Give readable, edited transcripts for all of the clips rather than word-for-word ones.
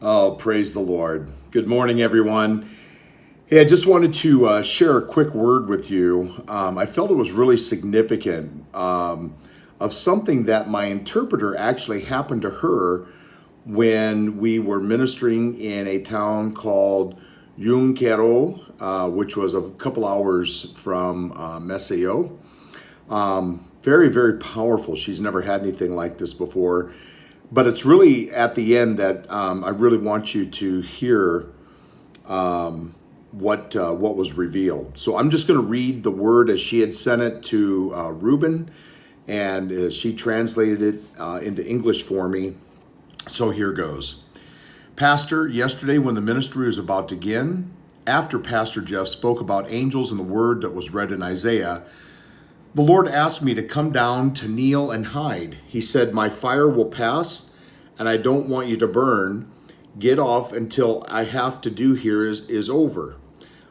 Oh, praise the Lord. Good morning, everyone. Hey, I just wanted to share a quick word with you. I felt it was really significant of something that my interpreter actually happened to her when we were ministering in a town called Junqueiro, which was a couple hours from Maceió. Very, very powerful. She's never had anything like this before. But it's really at the end that I really want you to hear what was revealed. So I'm just going to read the word as she had sent it to Reuben, and she translated it into English for me. So here goes. Pastor, yesterday when the ministry was about to begin, after Pastor Jeff spoke about angels and the word that was read in Isaiah, the Lord asked me to come down to kneel and hide. He said, "My fire will pass, and I don't want you to burn. Get off until I have to do here is over."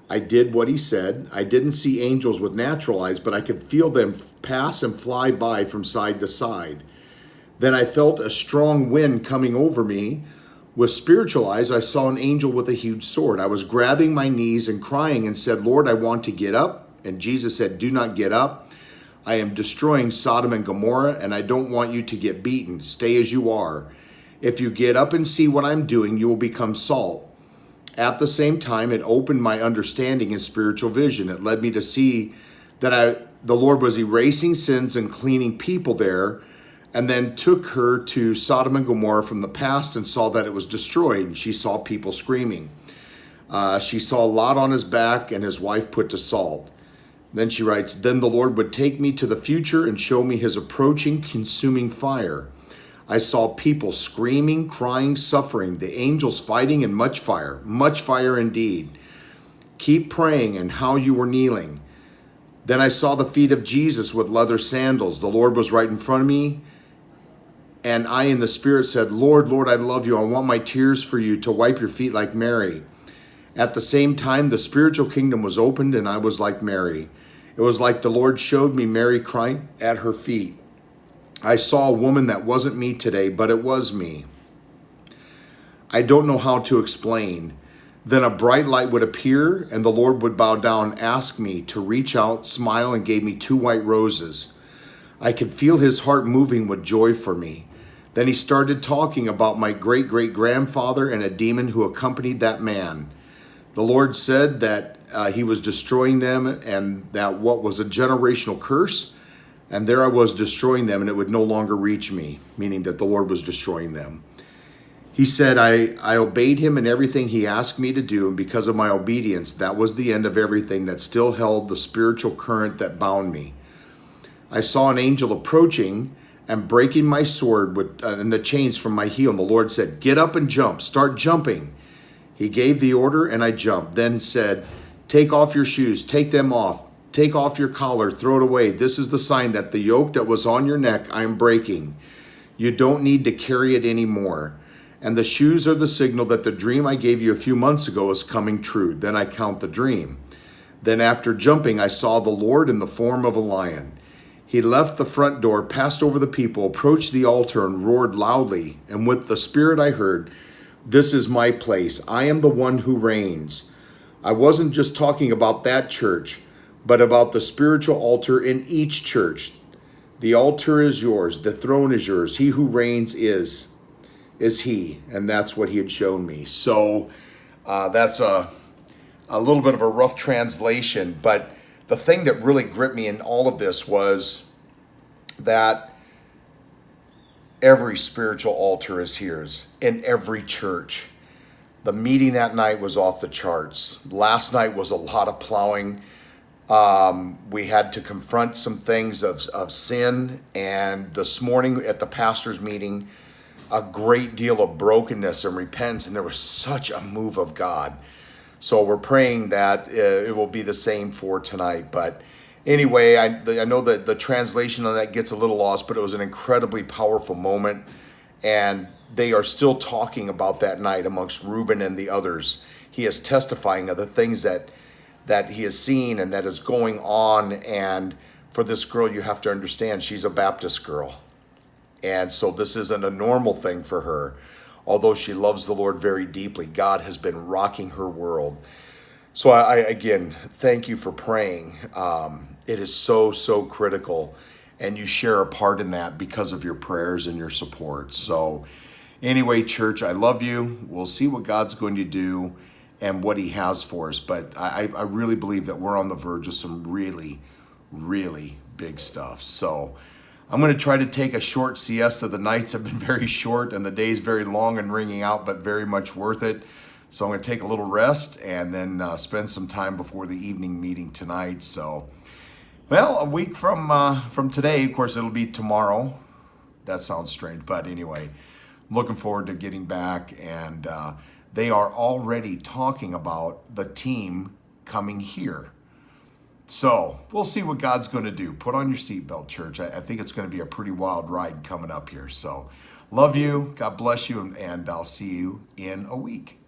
I did what he said. I didn't see angels with natural eyes, but I could feel them pass and fly by from side to side. Then I felt a strong wind coming over me. With spiritual eyes, I saw an angel with a huge sword. I was grabbing my knees and crying and said, "Lord, I want to get up." And Jesus said, "Do not get up. I am destroying Sodom and Gomorrah, and I don't want you to get beaten. Stay as you are. If you get up and see what I'm doing, you will become salt." At the same time, it opened my understanding and spiritual vision. It led me to see that the Lord was erasing sins and cleaning people there, and then took her to Sodom and Gomorrah from the past and saw that it was destroyed. And she saw people screaming. She saw Lot on his back and his wife put to salt. Then she writes, "Then the Lord would take me to the future and show me his approaching consuming fire. I saw people screaming, crying, suffering, the angels fighting, and much fire indeed. Keep praying and how you were kneeling. Then I saw the feet of Jesus with leather sandals. The Lord was right in front of me, and I in the Spirit said, 'Lord, Lord, I love you. I want my tears for you to wipe your feet like Mary.' At the same time, the spiritual kingdom was opened, and I was like Mary. It was like the Lord showed me Mary crying at her feet. I saw a woman that wasn't me today, but it was me. I don't know how to explain. Then a bright light would appear, and the Lord would bow down, ask me to reach out, smile, and gave me 2 white roses. I could feel his heart moving with joy for me. Then he started talking about my great-great-grandfather and a demon who accompanied that man. The Lord said that he was destroying them, and that what was a generational curse, and there I was destroying them, and it would no longer reach me, meaning that the Lord was destroying them. He said, I obeyed him in everything he asked me to do, and because of my obedience, that was the end of everything that still held the spiritual current that bound me. I saw an angel approaching and breaking my sword and the chains from my heel, and the Lord said, "Get up and jump, start jumping." He gave the order, and I jumped, then said, "Take off your shoes, take them off. Take off your collar, throw it away. This is the sign that the yoke that was on your neck I am breaking. You don't need to carry it anymore. And the shoes are the signal that the dream I gave you a few months ago is coming true." Then I count the dream. Then after jumping, I saw the Lord in the form of a lion. He left the front door, passed over the people, approached the altar, and roared loudly. And with the Spirit I heard, "This is my place. I am the one who reigns." I wasn't just talking about that church, but about the spiritual altar in each church. The altar is yours. The throne is yours. He who reigns is he. And that's what he had shown me. So that's a little bit of a rough translation. But the thing that really gripped me in all of this was that every spiritual altar is his in every church. The meeting that night was off the charts. Last night was a lot of plowing. We had to confront some things of sin. And this morning at the pastor's meeting, a great deal of brokenness and repentance. And there was such a move of God. So we're praying that it will be the same for tonight. But anyway, I know that the translation on that gets a little lost, but it was an incredibly powerful moment. And they are still talking about that night amongst Reuben and the others. He is testifying of the things that he has seen and that is going on. And for this girl, you have to understand, she's a Baptist girl. And so this isn't a normal thing for her. although she loves the Lord very deeply, God has been rocking her world. So I again, thank you for praying. It is so, so critical, and you share a part in that because of your prayers and your support. So anyway, church, I love you. We'll see what God's going to do and what he has for us. But I really believe that we're on the verge of some really, really big stuff. So I'm going to try to take a short siesta. The nights have been very short and the days very long and ringing out, but very much worth it. So I'm going to take a little rest and then spend some time before the evening meeting tonight. So, well, a week from today, of course, it'll be tomorrow. That sounds strange, but anyway, I'm looking forward to getting back, and they are already talking about the team coming here. So we'll see what God's going to do. Put on your seatbelt, church. I think it's going to be a pretty wild ride coming up here. So love you. God bless you, and I'll see you in a week.